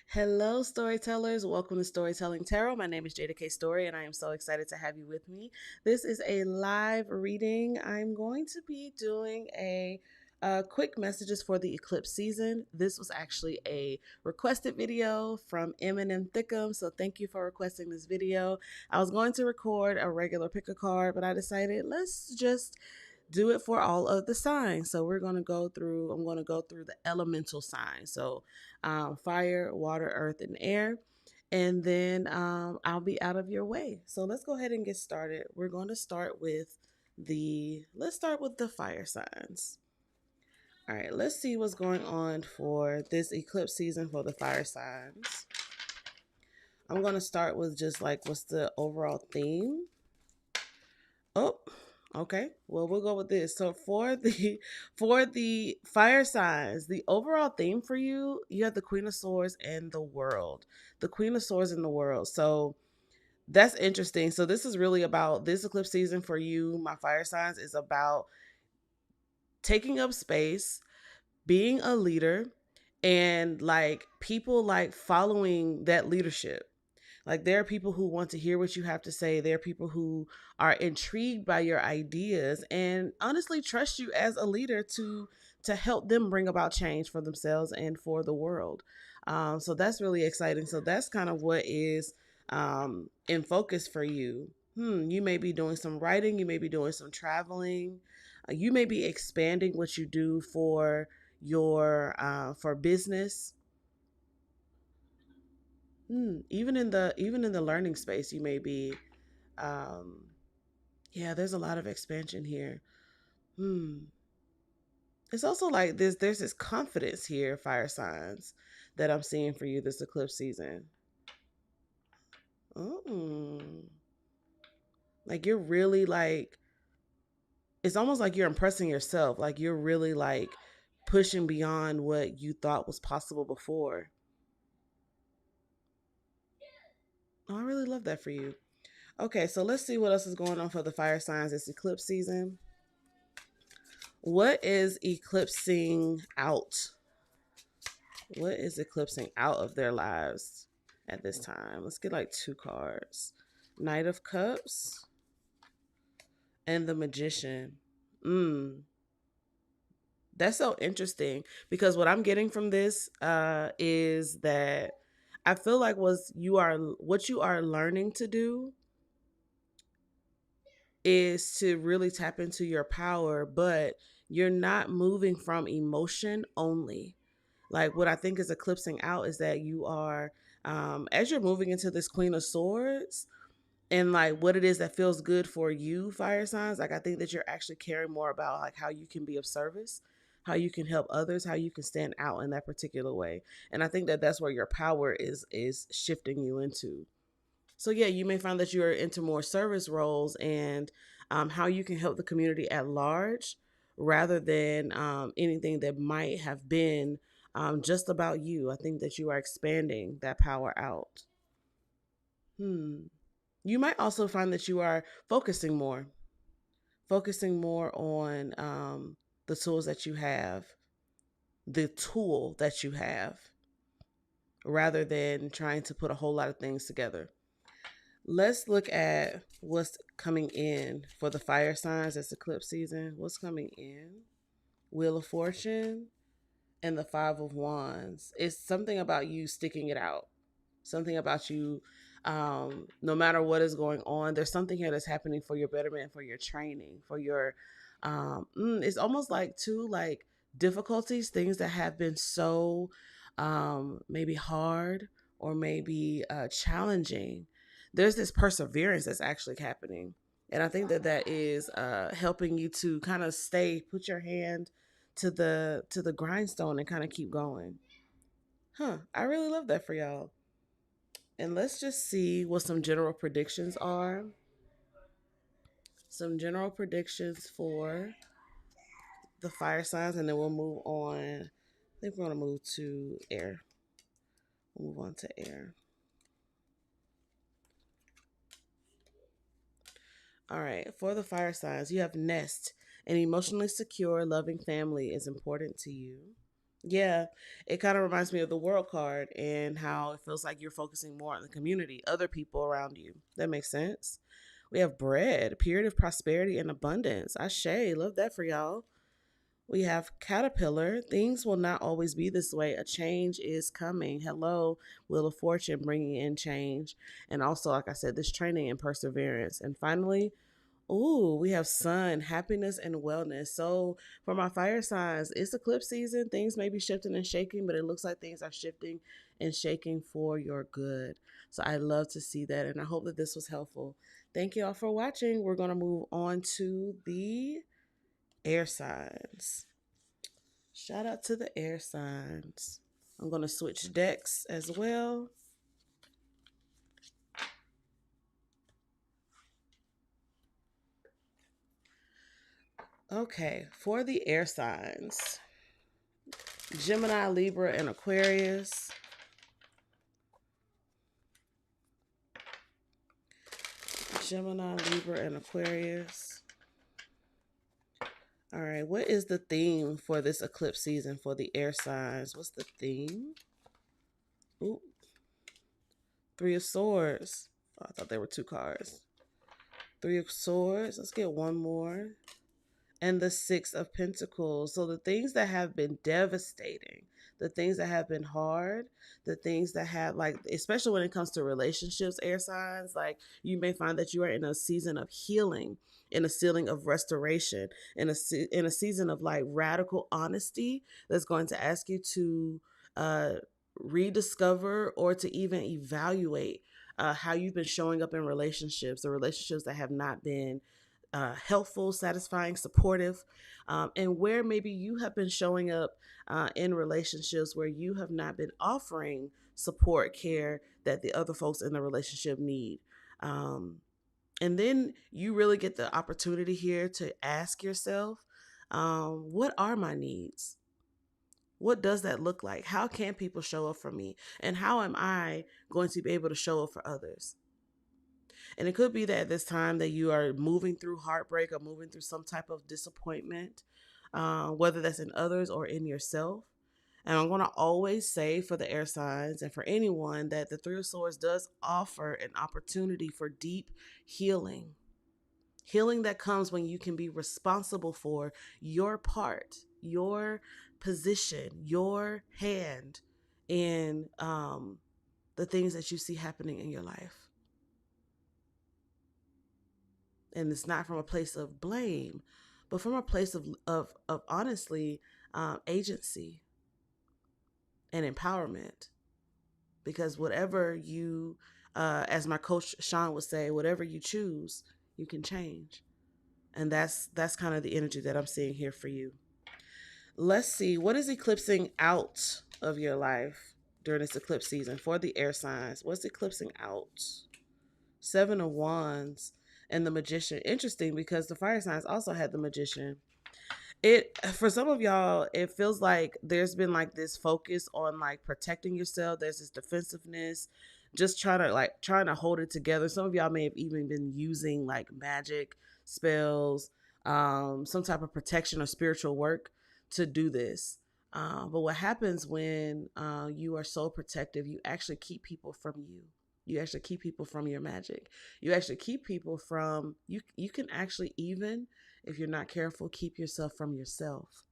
Hello, storytellers. Welcome to Storytelling Tarot. My name is Jada K. Story, and I am so excited to have you with me. This is a live reading. I'm going to be doing a quick messages for the eclipse season. This was actually a requested video from MandMThickums, so thank you for requesting this video. I was going to record a regular pick a card, but I decided let's just do it for all of the signs. So we're going to go through, I'm going to go through the elemental signs. So fire, water, earth, and air. And then I'll be out of your way. So let's go ahead and get started. We're going to start with let's start with the fire signs. All right, let's see what's going on for this eclipse season for the fire signs. I'm going to start with just like what's the overall theme. Oh, okay. Well, we'll go with this. So for the fire signs, the overall theme for you, you have the Queen of Swords and the World. The Queen of Swords and the World. So that's interesting. So this is really about this eclipse season for you, my fire signs, is about taking up space, being a leader, and like people like following that leadership. Like there are people who want to hear what you have to say. There are people who are intrigued by your ideas and honestly trust you as a leader to help them bring about change for themselves and for the world. So that's really exciting. So that's kind of what is in focus for you. You may be doing some writing. You may be doing some traveling. You may be expanding what you do for your for business. Even in the learning space, you may be. Um, yeah, there's a lot of expansion here. Hmm. It's also like there's this confidence here, fire signs, that I'm seeing for you this eclipse season. Oh, like you're really like it's almost like you're impressing yourself. Like you're really like pushing beyond what you thought was possible before. Oh, I really love that for you. Okay, so let's see what else is going on for the fire signs this eclipse season. What is eclipsing out? What is eclipsing out of their lives at this time? Let's get like two cards. Knight of Cups and the Magician. That's so interesting because what I'm getting from this is that I feel like what you are learning to do is to really tap into your power, but you're not moving from emotion only. Like what I think is eclipsing out is that you are, as you're moving into this Queen of Swords and like what it is that feels good for you, fire signs. Like I think that you're actually caring more about like how you can be of service, how you can help others, how you can stand out in that particular way. And I think that that's where your power is shifting you into. So yeah, you may find that you're into more service roles and how you can help the community at large rather than anything that might have been just about you. I think that you are expanding that power out. Hmm. You might also find that you are focusing more on the tools that you have, the tool that you have, rather than trying to put a whole lot of things together. Let's look at what's coming in for the fire signs this eclipse season. What's coming in? Wheel of Fortune and the Five of Wands. It's something about you sticking it out. Something about you, no matter what is going on, there's something here that's happening for your betterment, for your training, for your, it's almost like too, like difficulties, things that have been so maybe hard or maybe challenging. There's this perseverance that's actually happening. And I think that that is helping you to kind of put your hand to the grindstone and kind of keep going. I really love that for y'all. And let's just see what some general predictions are. Some general predictions for the fire signs, and then we'll move on. I think we're going to move to air. We'll move on to air. All right. For the fire signs, you have nest. An emotionally secure, loving family is important to you. Yeah, it kind of reminds me of the world card and how it feels like you're focusing more on the community, other people around you. That makes sense. We have bread, period of prosperity and abundance. Ashe, love that for y'all. We have caterpillar. Things will not always be this way. A change is coming. Hello, Wheel of Fortune bringing in change. And also, like I said, this training and perseverance. And finally, ooh, we have sun, happiness, and wellness. So for my fire signs, it's eclipse season. Things may be shifting and shaking, but it looks like things are shifting and shaking for your good. So I love to see that, and I hope that this was helpful. Thank you all for watching. We're going to move on to the air signs. Shout out to the air signs. I'm going to switch decks as well. Okay, for the air signs, Gemini, Libra, and Aquarius. Gemini, Libra, and Aquarius. All right, what is the theme for this eclipse season for the air signs? What's the theme? Ooh, Three of Swords. Oh, I thought there were two cards. Three of Swords. Let's get one more. And the Six of Pentacles. So the things that have been devastating, the things that have been hard, the things that have, like, especially when it comes to relationships, air signs, like you may find that you are in a season of healing, in a season of restoration, in a season of like radical honesty that's going to ask you to rediscover or to even evaluate how you've been showing up in relationships, the relationships that have not been helpful, satisfying, supportive, and where maybe you have been showing up in relationships where you have not been offering support, care that the other folks in the relationship need. And then you really get the opportunity here to ask yourself, what are my needs? What does that look like? How can people show up for me? And how am I going to be able to show up for others? And it could be that at this time that you are moving through heartbreak or moving through some type of disappointment, whether that's in others or in yourself. And I'm going to always say for the air signs and for anyone that the Three of Swords does offer an opportunity for deep healing. Healing that comes when you can be responsible for your part, your position, your hand in the things that you see happening in your life. And it's not from a place of blame, but from a place of honestly agency and empowerment. Because whatever you, as my coach Sean would say, whatever you choose, you can change. And that's kind of the energy that I'm seeing here for you. Let's see, what is eclipsing out of your life during this eclipse season for the air signs? What's eclipsing out? Seven of Wands and the Magician. Interesting because the fire signs also had the Magician. It, for some of y'all, it feels like there's been like this focus on like protecting yourself. There's this defensiveness, just trying to hold it together. Some of y'all may have even been using like magic spells, some type of protection or spiritual work to do this. But what happens when you are so protective, you actually keep people from you. You actually keep people from your magic. You actually keep people from you. You can actually, even if you're not careful, keep yourself from yourself.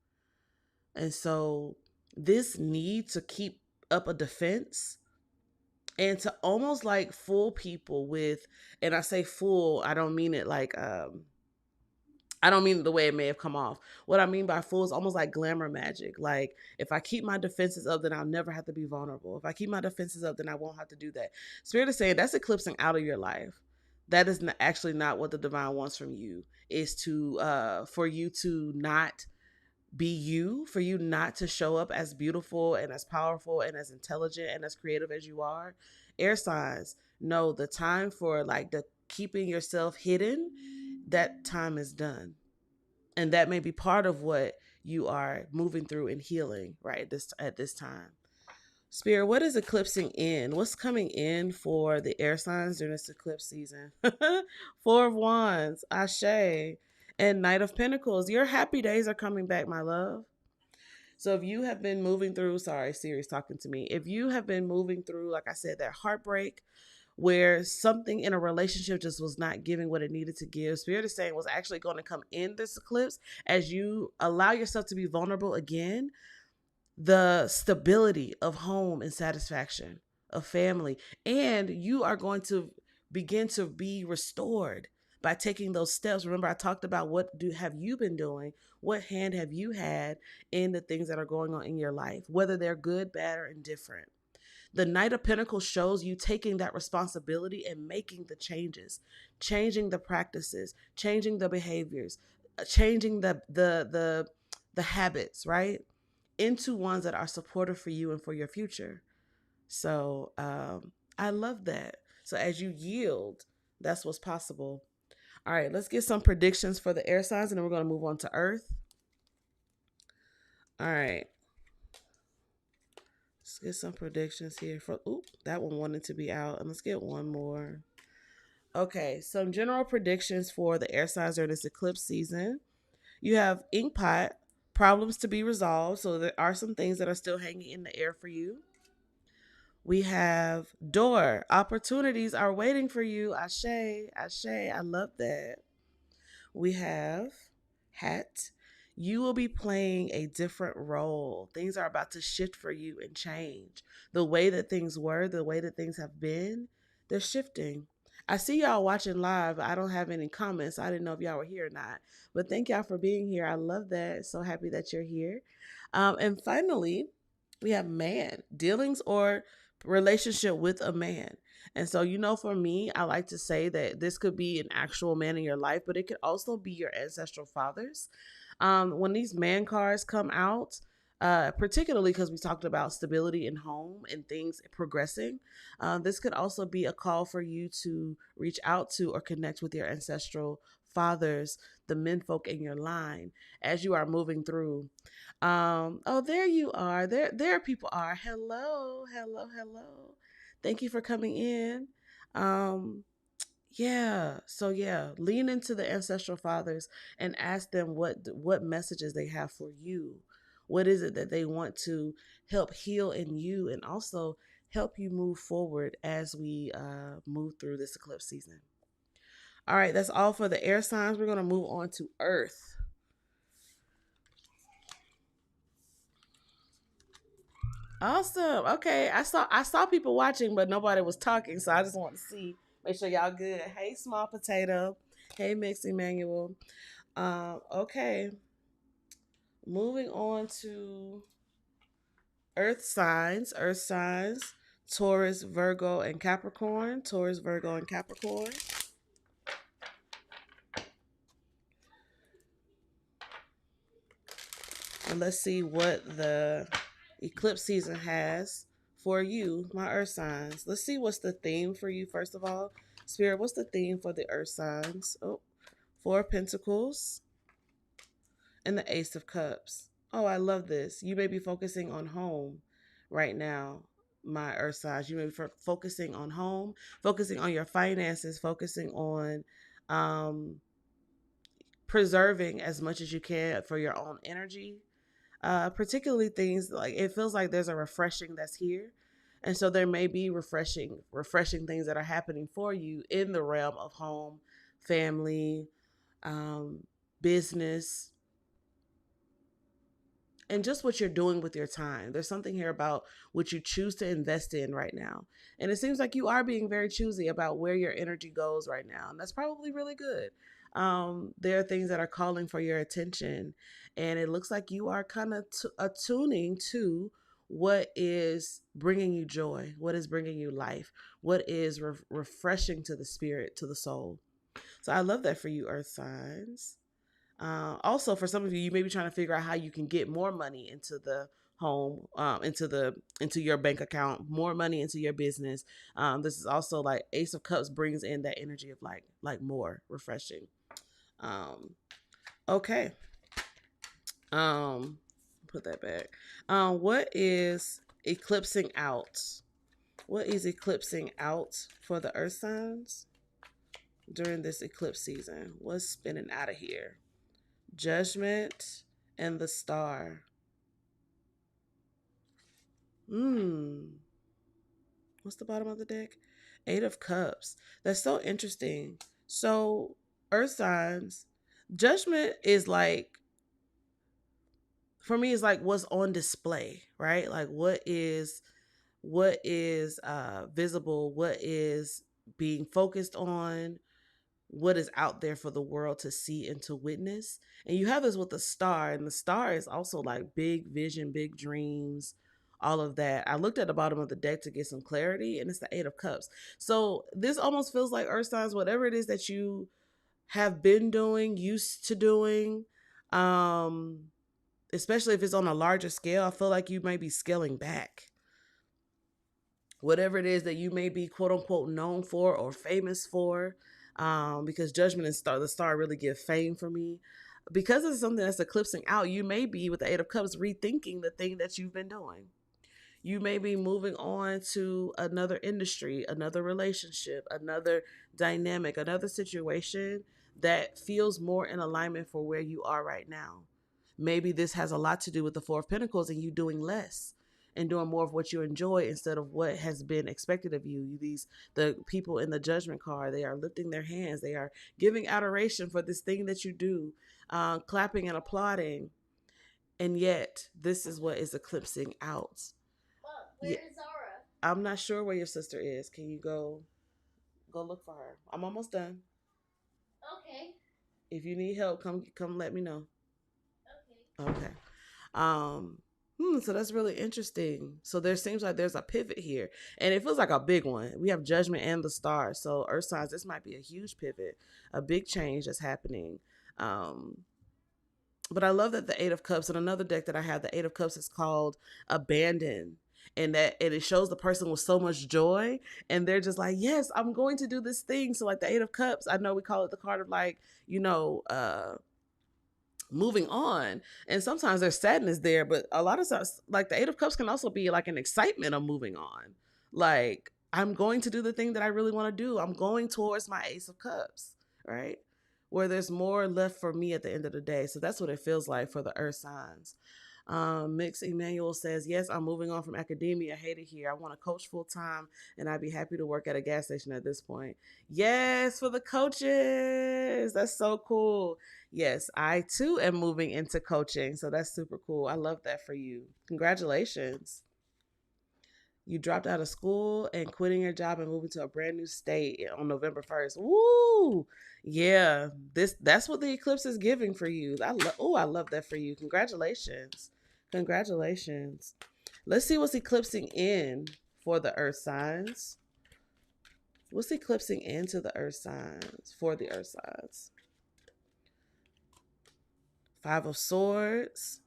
And so this need to keep up a defense and to almost like fool people with, and I say fool, I don't mean it like I don't mean the way it may have come off. What I mean by fool is almost like glamour magic. Like, if I keep my defenses up, then I'll never have to be vulnerable. If I keep my defenses up, then I won't have to do that. Spirit is saying that's eclipsing out of your life. That is actually not what the divine wants from you. Is to for you to not be you, for you not to show up as beautiful and as powerful and as intelligent and as creative as you are. Air signs, no, the time for like the keeping yourself hidden, that time is done. And that may be part of what you are moving through and healing right at this time. Spirit, what is eclipsing in? What's coming in for the air signs during this eclipse season? Four of Wands, Ashe, and Knight of Pentacles. Your happy days are coming back, my love. So if you have been moving through, sorry, Siri's talking to me. If you have been moving through, like I said, that heartbreak where something in a relationship just was not giving what it needed to give, Spirit is saying was actually going to come in this eclipse as you allow yourself to be vulnerable again. The stability of home and satisfaction of family, and you are going to begin to be restored by taking those steps. Remember, I talked about what do have you been doing, what hand have you had in the things that are going on in your life, whether they're good, bad, or indifferent. The Knight of Pentacles shows you taking that responsibility and making the changes, changing the practices, changing the behaviors, changing the habits, right? Into ones that are supportive for you and for your future. So I love that. So as you yield, that's what's possible. All right, let's get some predictions for the air signs, and then we're going to move on to Earth. All right, let's get some predictions here for. Oop, that one wanted to be out, and let's get one more. Okay, some general predictions for the air signs during this eclipse season. You have Inkpot, problems to be resolved. So there are some things that are still hanging in the air for you. We have Door, opportunities are waiting for you. Ashe, Ashe, I love that. We have Hat, you will be playing a different role. Things are about to shift for you and change. The way that things were, the way that things have been, they're shifting. I see y'all watching live. I don't have any comments. I didn't know if y'all were here or not. But thank y'all for being here. I love that. So happy that you're here. And finally, we have Man, dealings or relationship with a man. And so, for me, I like to say that this could be an actual man in your life, but it could also be your ancestral fathers. When these man cards come out, particularly because we talked about stability in home and things progressing, this could also be a call for you to reach out to or connect with your ancestral fathers, the men folk in your line, as you are moving through. Oh, there you are. There people are. Hello, hello, hello. Thank you for coming in. Um, yeah. So yeah, lean into the ancestral fathers and ask them what messages they have for you. What is it that they want to help heal in you, and also help you move forward as we move through this eclipse season. All right, that's all for the air signs. We're gonna move on to Earth. Awesome. Okay, I saw people watching, but nobody was talking, so I just want to see, make sure y'all good. Hey, Small Potato. Hey, Mix Emmanuel. Okay, moving on to Earth signs. Earth signs: Taurus, Virgo, and Capricorn. Taurus, Virgo, and Capricorn. And let's see what the eclipse season has for you, my earth signs. Let's see what's the theme for you, first of all. Spirit, what's the theme for the earth signs? Oh, Four of Pentacles and the Ace of Cups. Oh, I love this. You may be focusing on home right now, my earth signs. You may be focusing on home, focusing on your finances, focusing on preserving as much as you can for your own energy. Particularly things like, it feels like there's a refreshing that's here, and so there may be refreshing things that are happening for you in the realm of home, family, business, and just what you're doing with your time. There's something here about what you choose to invest in right now. And it seems like you are being very choosy about where your energy goes right now. And that's probably really good. There are things that are calling for your attention. And it looks like you are kind of attuning to what is bringing you joy, what is bringing you life, what is refreshing to the spirit, to the soul. So I love that for you, earth signs. Also, for some of you, you may be trying to figure out how you can get more money into the home, into your bank account, more money into your business. This is also like Ace of Cups brings in that energy of like more refreshing. Okay. Put that back. What is eclipsing out? What is eclipsing out for the earth signs during this eclipse season? What's spinning out of here? Judgment and the Star. Hmm. What's the bottom of the deck? Eight of Cups. That's so interesting. So, Earth signs, judgment is like, for me, is like what's on display, right? Like what is visible, what is being focused on, what is out there for the world to see and to witness. And you have this with the star, and the star is also like big vision, big dreams, all of that. I looked at the bottom of the deck to get some clarity, and it's the Eight of Cups. So this almost feels like Earth signs, whatever it is that you have been doing, used to doing, um, especially if it's on a larger scale, I feel like you might be scaling back whatever it is that you may be quote unquote known for or famous for, because judgment and the star really give fame for me. Because it's something that's eclipsing out, you may be with the Eight of Cups rethinking the thing that you've been doing. You may be moving on to another industry, another relationship, another dynamic, another situation that feels more in alignment for where you are right now. Maybe this has a lot to do with the Four of Pentacles and you doing less and doing more of what you enjoy instead of what has been expected of you. These the people in the Judgment card, they are lifting their hands, they are giving adoration for this thing that you do, clapping and applauding, and yet this is what is eclipsing out. Where is Zara? I'm not sure where your sister is. Can you go look for her? I'm almost done. Okay. If you need help, come let me know. Okay. Okay. Um so that's really interesting. So there seems like there's a pivot here. And it feels like a big one. We have Judgment and the Star. So Earth signs, this might be a huge pivot, a big change that's happening. Um but I love that the Eight of Cups, and another deck that I have, the Eight of Cups, is called Abandon. And it shows the person with so much joy, and they're just like, yes, I'm going to do this thing. So like the Eight of Cups, I know we call it the card of like, moving on. And sometimes there's sadness there, but a lot of times, like the Eight of Cups can also be like an excitement of moving on. Like, I'm going to do the thing that I really want to do. I'm going towards my Ace of Cups, right? Where there's more left for me at the end of the day. So that's what it feels like for the Earth signs. Mix Emmanuel says, yes, I'm moving on from academia. I hate it here. I want to coach full time, and I'd be happy to work at a gas station at this point. Yes, for the coaches. That's so cool. Yes, I too am moving into coaching. So that's super cool. I love that for you. Congratulations. You dropped out of school and quitting your job and moving to a brand new state on November 1st. Woo! Yeah, that's what the eclipse is giving for you. I love that for you. Congratulations. Congratulations. Let's see what's eclipsing in for the earth signs. What's eclipsing into the earth signs for the earth signs? Five of Swords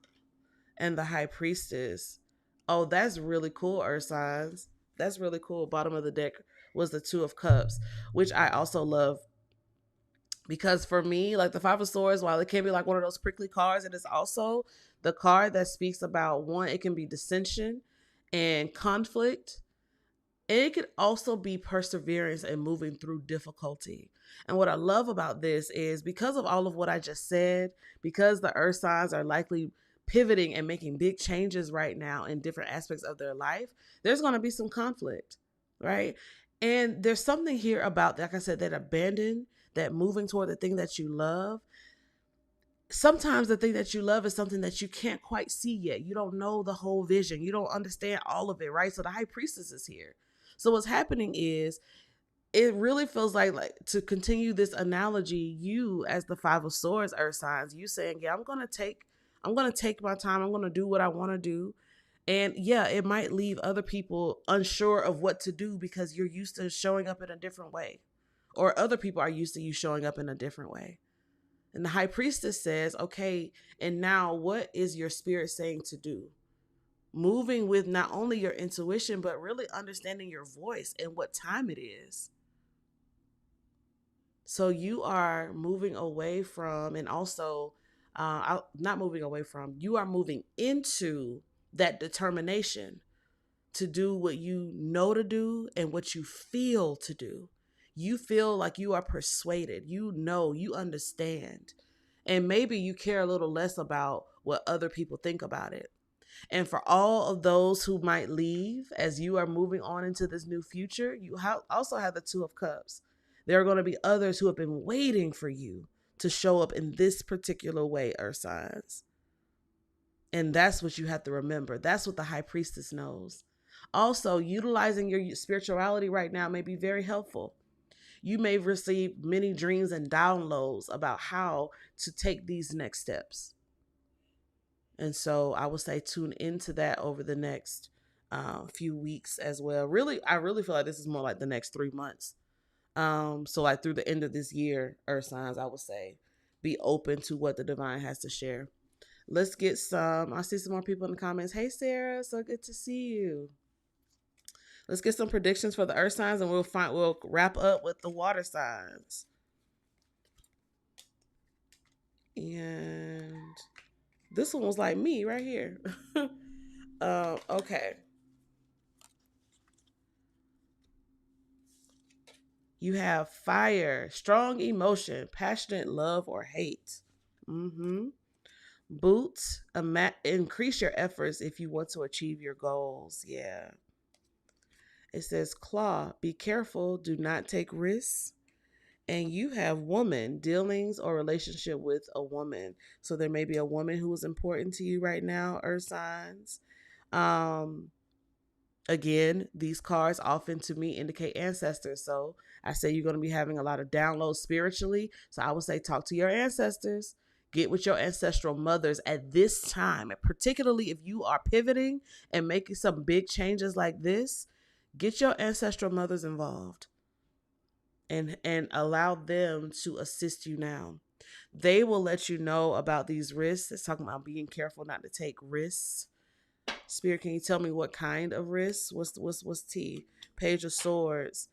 and the High Priestess. Oh, that's really cool, earth signs. That's really cool. Bottom of the deck was the Two of Cups, which I also love, because for me, like the Five of Swords, while it can be like one of those prickly cards, it is also the card that speaks about, one, it can be dissension and conflict. And it could also be perseverance and moving through difficulty. And what I love about this is, because of all of what I just said, because the earth signs are likely pivoting and making big changes right now in different aspects of their life, there's going to be some conflict, right? And there's something here about, like I said, that abandon, that moving toward the thing that you love. Sometimes the thing that you love is something that you can't quite see yet. You don't know the whole vision. You don't understand all of it, right? So the High Priestess is here. So what's happening is, it really feels like to continue this analogy, you as the Five of Swords earth signs, you saying, yeah, I'm gonna take my time. I'm gonna do what I want to do. And yeah, it might leave other people unsure of what to do because you're used to showing up in a different way. Or other people are used to you showing up in a different way. And the High Priestess says, okay, and now what is your spirit saying to do? Moving with not only your intuition, but really understanding your voice and what time it is. So you are moving away from, and also, not moving away from, you are moving into that determination to do what you know to do and what you feel to do. You feel like you are persuaded, you know, you understand. And maybe you care a little less about what other people think about it. And for all of those who might leave as you are moving on into this new future, you also have the Two of Cups. There are going to be others who have been waiting for you to show up in this particular way, Earth signs. And that's what you have to remember. That's what the High Priestess knows. Also, utilizing your spirituality right now may be very helpful. You may receive many dreams and downloads about how to take these next steps. And so I would say tune into that over the next few weeks as well. Really, I really feel like this is more like the next 3 months. So like through the end of this year, Earth signs, I would say, be open to what the divine has to share. Let's get some. I see some more people in the comments. Hey, Sarah, so good to see you. Let's get some predictions for the Earth signs, and we'll wrap up with the water signs. And this one was like me right here. Okay. You have fire, strong emotion, passionate love or hate. Boots, increase your efforts if you want to achieve your goals. Yeah. It says claw, be careful, do not take risks. And you have woman, dealings or relationship with a woman. So there may be a woman who is important to you right now, Earth signs. Again, these cards often to me indicate ancestors. So I say you're going to be having a lot of downloads spiritually. So I would say talk to your ancestors. Get with your ancestral mothers at this time, and particularly if you are pivoting and making some big changes like this, get your ancestral mothers involved and allow them to assist you now. They will let you know about these risks. It's talking about being careful not to take risks. Spirit, can you tell me what kind of risks? What's T? Page of Swords.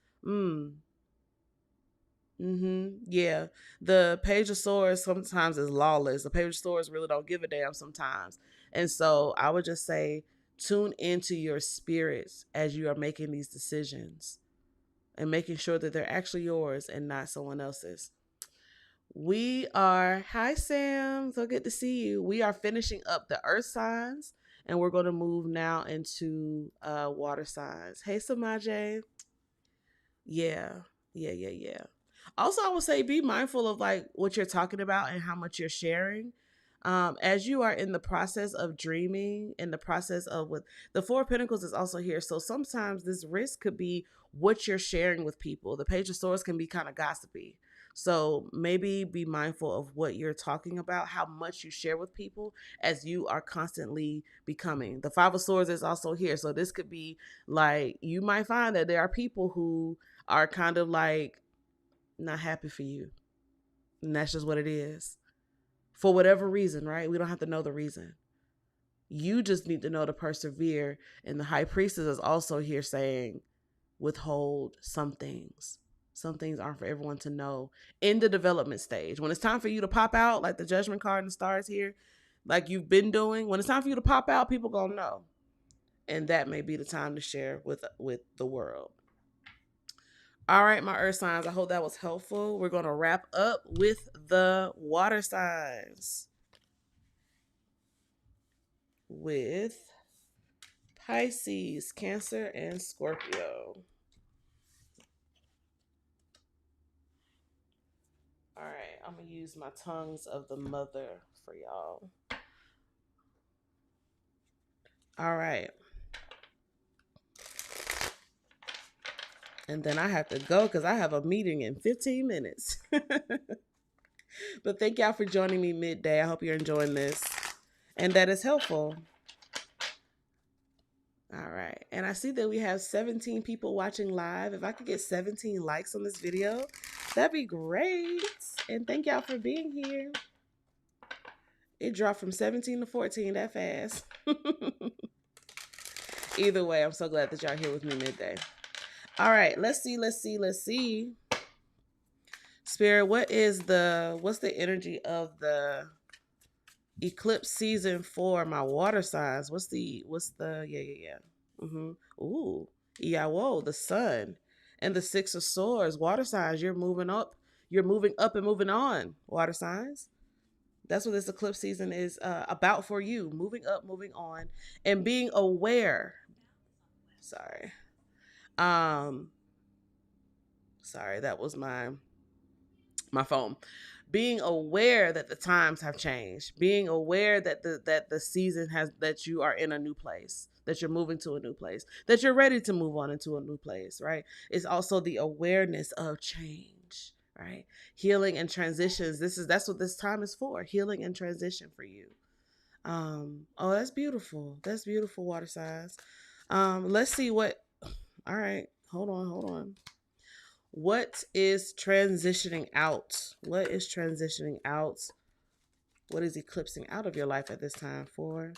Yeah. The Page of Swords sometimes is lawless. The Page of Swords really don't give a damn sometimes. And so I would just say tune into your spirits as you are making these decisions and making sure that they're actually yours and not someone else's. Hi Sam, so good to see you. We are finishing up the earth signs and we're going to move now into water signs. Hey Samaje. Yeah. Also, I would say be mindful of like what you're talking about and how much you're sharing. As you are in the process of dreaming, in the process of with the Four of Pentacles is also here. So sometimes this risk could be what you're sharing with people. The Page of Swords can be kind of gossipy. So maybe be mindful of what you're talking about, how much you share with people as you are constantly becoming. The Five of Swords is also here. So this could be like, you might find that there are people who are kind of like not happy for you. And that's just what it is. For whatever reason, right? We don't have to know the reason. You just need to know to persevere. And the High Priestess is also here saying, withhold some things. Some things aren't for everyone to know in the development stage. When it's time for you to pop out, like the Judgment card and the stars here, like you've been doing, when it's time for you to pop out, people gonna know. And that may be the time to share with the world. All right, my earth signs, I hope that was helpful. We're going to wrap up with the water signs with Pisces, Cancer, and Scorpio. All right, I'm going to use my tongues of the mother for y'all. All right. And then I have to go because I have a meeting in 15 minutes. But thank y'all for joining me midday. I hope you're enjoying this and that is helpful. All right. And I see that we have 17 people watching live. If I could get 17 likes on this video, that'd be great. And thank y'all for being here. It dropped from 17 to 14 that fast. Either way, I'm so glad that y'all here with me midday. All right, let's see. Spirit, what's the energy of the eclipse season for my water signs? Yeah. Ooh, yeah, whoa, the sun and the Six of Swords. Water signs, you're moving up and moving on, water signs. That's what this eclipse season is about for you. Moving up, moving on, and being aware. Sorry. Um, sorry, that was my phone. Being aware that the times have changed, being aware that the season has, that you are in a new place, that you're moving to a new place, that you're ready to move on into a new place, right? It's also the awareness of change, right? Healing and transitions. That's what this time is for. Healing and transition for you. Oh, that's beautiful. That's beautiful, water signs. Let's see what, all right, hold on. What is transitioning out? What is transitioning out? What is eclipsing out of your life at this time for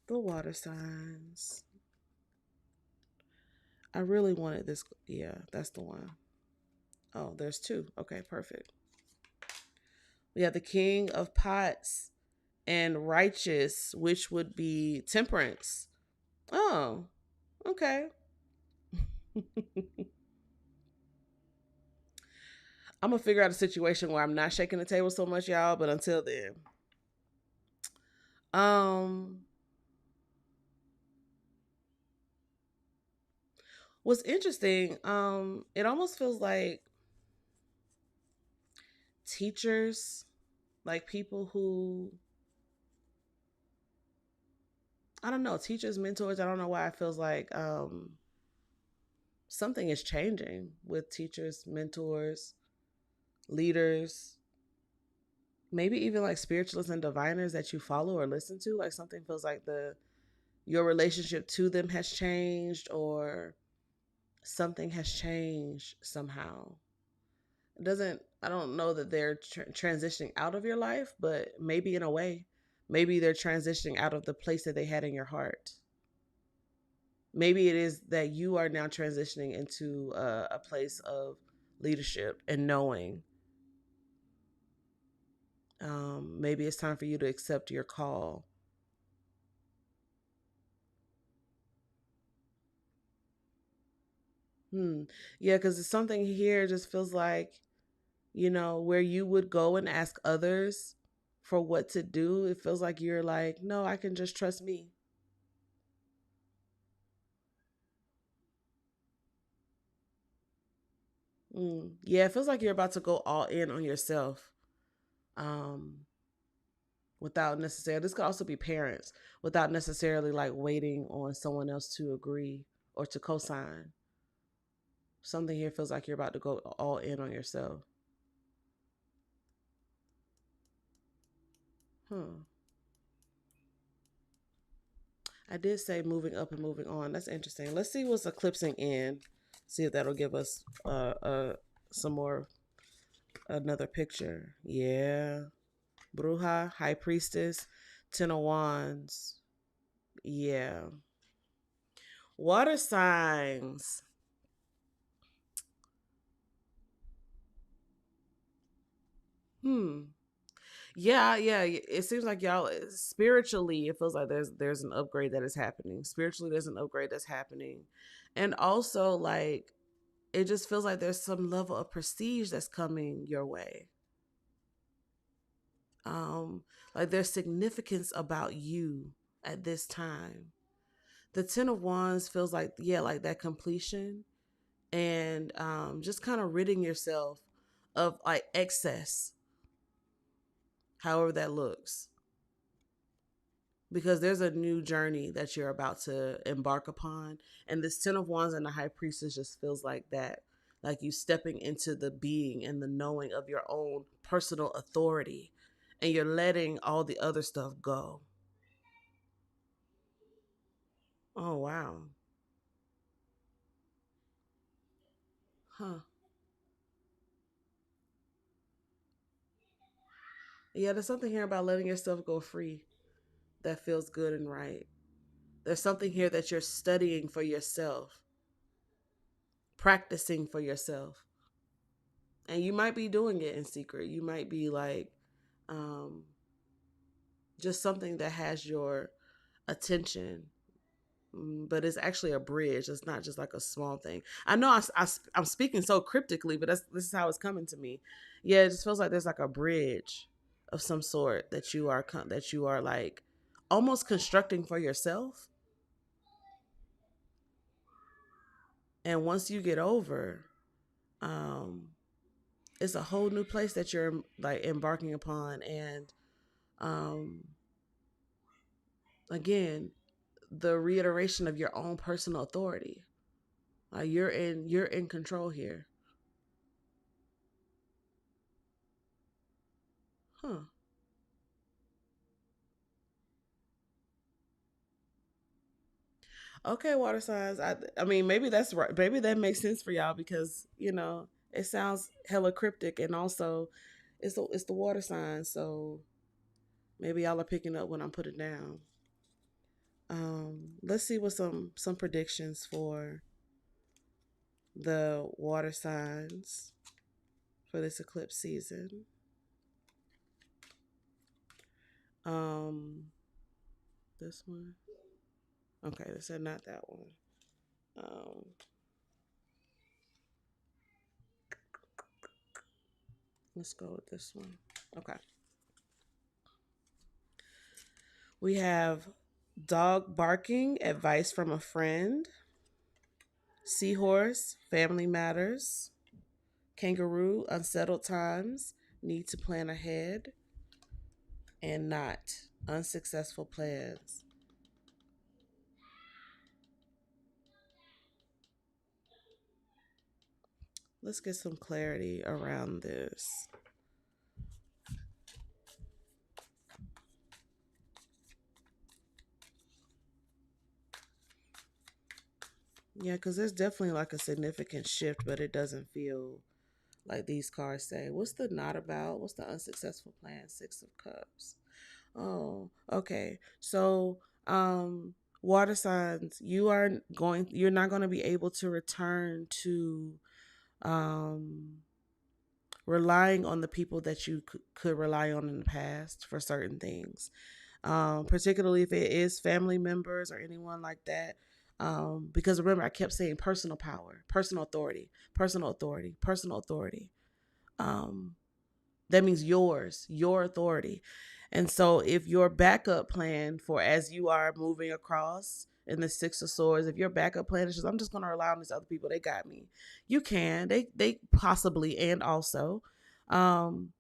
the water signs? I really wanted this. Yeah, that's the one. Oh, there's two. Okay, perfect. We have the King of Pots and Righteous, which would be Temperance. Oh, okay. I'm gonna figure out a situation where I'm not shaking the table so much, y'all. But until then, um, what's interesting, it almost feels like teachers, like people who, I don't know, teachers, mentors. I don't know why it feels like something is changing with teachers, mentors, leaders, maybe even like spiritualists and diviners that you follow or listen to. Like something feels like the your relationship to them has changed, or something has changed somehow. It doesn't, I don't know that they're transitioning out of your life, but maybe in a way, maybe they're transitioning out of the place that they had in your heart. Maybe it is that you are now transitioning into a place of leadership and knowing. Maybe it's time for you to accept your call. Hmm. Yeah, because it's something here just feels like, where you would go and ask others for what to do. It feels like you're like, no, I can just trust me. Yeah, it feels like you're about to go all in on yourself. Um, Without necessarily, this could also be parents, without necessarily like waiting on someone else to agree or to co-sign. Something here feels like you're about to go all in on yourself. Huh. I did say moving up and moving on. That's interesting. Let's see what's eclipsing in. See if that'll give us some more, another picture. Yeah. Bruja, High Priestess, Ten of Wands. Yeah. Water signs. Hmm. Yeah, yeah. It seems like y'all spiritually, it feels like there's an upgrade that is happening. Spiritually, there's an upgrade that's happening, and also like it just feels like there's some level of prestige that's coming your way. Um, like there's significance about you at this time. The Ten of Wands feels like, yeah, like that completion, and just kind of ridding yourself of like excess, however that looks, because there's a new journey that you're about to embark upon, and this Ten of Wands and the High Priestess just feels like that, like you stepping into the being and the knowing of your own personal authority, and you're letting all the other stuff go. Oh wow. Huh. Yeah, there's something here about letting yourself go free that feels good and right. There's something here that you're studying for yourself, practicing for yourself. And you might be doing it in secret. You might be like, um, just something that has your attention, but it's actually a bridge. It's not just like a small thing. I know I'm speaking so cryptically, but this is how it's coming to me. Yeah, it just feels like there's like a bridge of some sort that you are like almost constructing for yourself. And once you get over, um, it's a whole new place that you're like embarking upon. And um, again, the reiteration of your own personal authority. You're in control here. Huh. Okay, water signs. I mean, maybe that's right. Maybe that makes sense for y'all because it sounds hella cryptic, and also it's the water signs. So maybe y'all are picking up when I'm putting down. Let's see what some predictions for the water signs for this eclipse season. Um, this one. Okay, they said not that one. Um, let's go with this one. Okay. We have dog barking, advice from a friend, seahorse, family matters, kangaroo, unsettled times, need to plan ahead, and not unsuccessful plans. Let's get some clarity around this. Yeah, because there's definitely like a significant shift, but it doesn't feel like these cards say. What's the not about? What's the unsuccessful plan? Six of Cups. Oh, okay. So, water signs, you're not going to be able to return to um relying on the people that you could rely on in the past for certain things. Particularly if it is family members or anyone like that. Because remember, I kept saying personal power, personal authority, personal authority, personal authority. Um, that means your authority. And so if your backup plan for as you are moving across in the Six of Swords, if your backup plan is just I'm just gonna rely on these other people, they got me. You can. They possibly and also um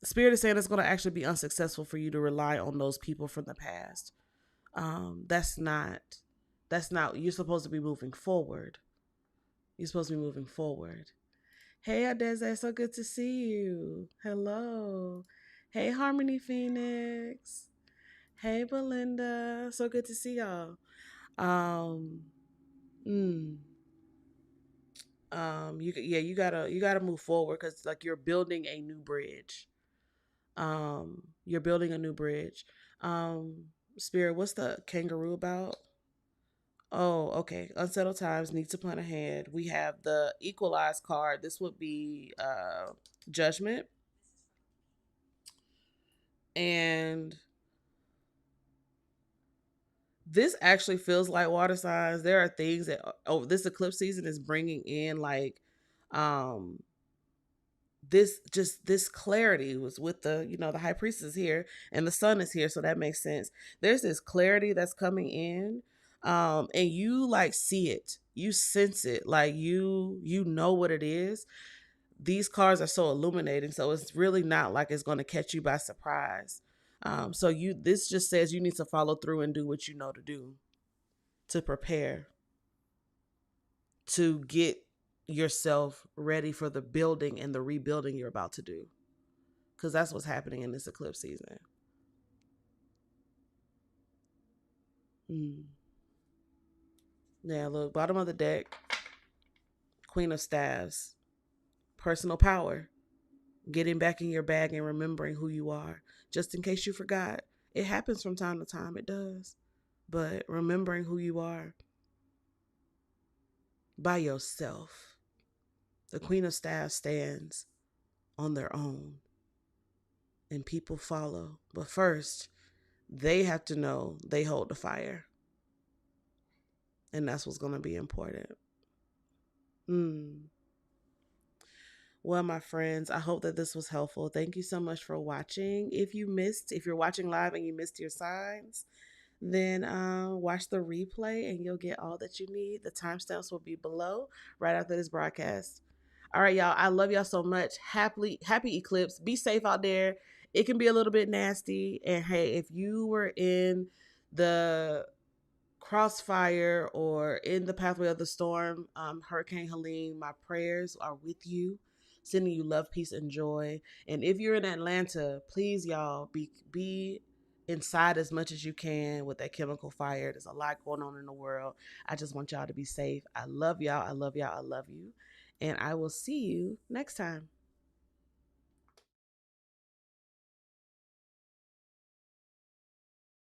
Spirit is saying it's gonna actually be unsuccessful for you to rely on those people from the past. That's not you're supposed to be moving forward. You're supposed to be moving forward. Hey, Adeze, so good to see you. Hello. Hey, Harmony Phoenix. Hey, Belinda. So good to see y'all. Um, mm, you gotta move forward because like you're building a new bridge. You're building a new bridge. Um, Spirit, what's the kangaroo about? Oh, okay. Unsettled times, need to plan ahead. We have the equalized card. This would be judgment. And this actually feels like water signs. There are things that over this eclipse season is bringing in like um this clarity was with the high priestess here and the sun is here, so that makes sense. There's this clarity that's coming in, and you like see it, you sense it, like you know what it is. These cards are so illuminating, so it's really not like it's going to catch you by surprise. So you this just says you need to follow through and do what you know to do to prepare to get yourself ready for the building and the rebuilding you're about to do, because that's what's happening in this eclipse season. Mm. Yeah, look, bottom of the deck, Queen of Staves, personal power, getting back in your bag and remembering who you are, just in case you forgot. It happens from time to time, it does. But remembering who you are by yourself. The Queen of Staves stands on their own and people follow. But first, they have to know they hold the fire. And that's what's going to be important. Mm. Well, my friends, I hope that this was helpful. Thank you so much for watching. If you're watching live and you missed your signs, then watch the replay and you'll get all that you need. The timestamps will be below right after this broadcast. All right, y'all. I love y'all so much. Happy Eclipse. Be safe out there. It can be a little bit nasty. And hey, if you were in the crossfire or in the pathway of the storm, Hurricane Helene, my prayers are with you, sending you love, peace, and joy. And if you're in Atlanta, please, y'all, be inside as much as you can with that chemical fire. There's a lot going on in the world. I just want y'all to be safe. I love y'all. I love y'all. I love you. And I will see you next time.